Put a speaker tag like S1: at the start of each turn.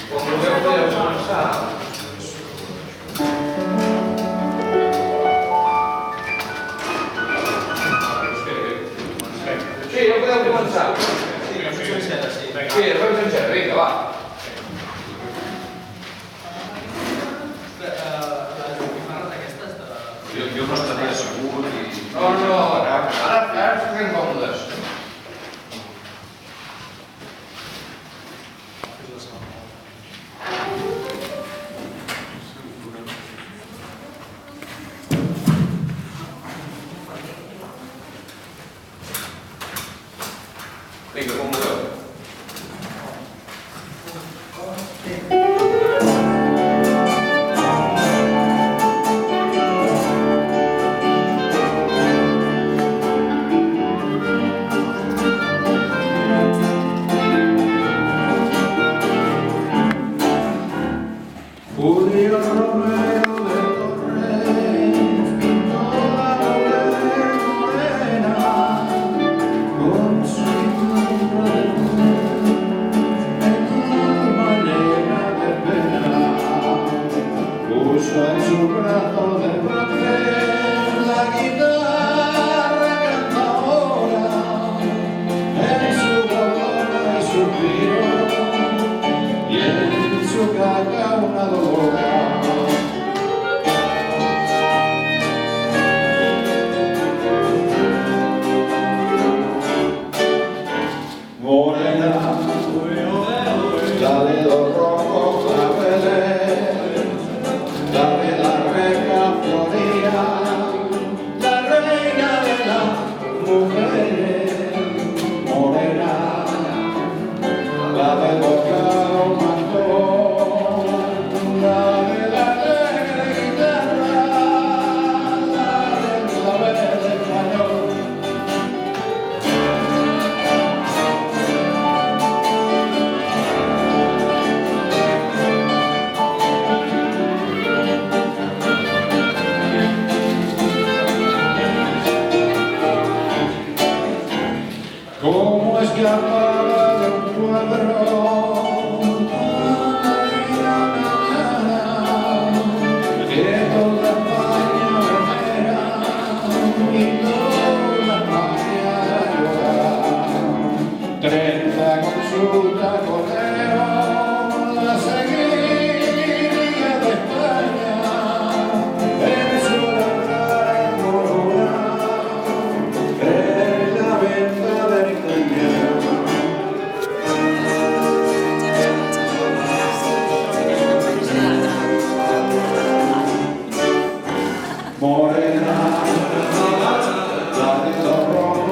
S1: Quan vulgueu podeu començar. Sí, ja podeu començar. Sí, la fem sencera, vinga, va.
S2: Jo no estaria segur i...
S1: No, ara estem còmodes. Vinga, com vulgueu.
S3: Julio Romero de Torres pintó la morena con su idioma de mujer en una manera de pena. Puso en su brazo de bronce la guitarra cantadora, en su bordona y suspiro y en su caca una dolora. Morena, dale los rojos claveles, dale la reja florida, la reina de las mujeres. Morena, la del bocado mantón, la de la negra guitarra, la del clavel español. ¿Cómo escapar de un cuadro? Que toda España venera y toda España llora. 30 consulta correo, la seguidilla de España en su altar en corona, en la venta del cañón. Morena, la de los rojos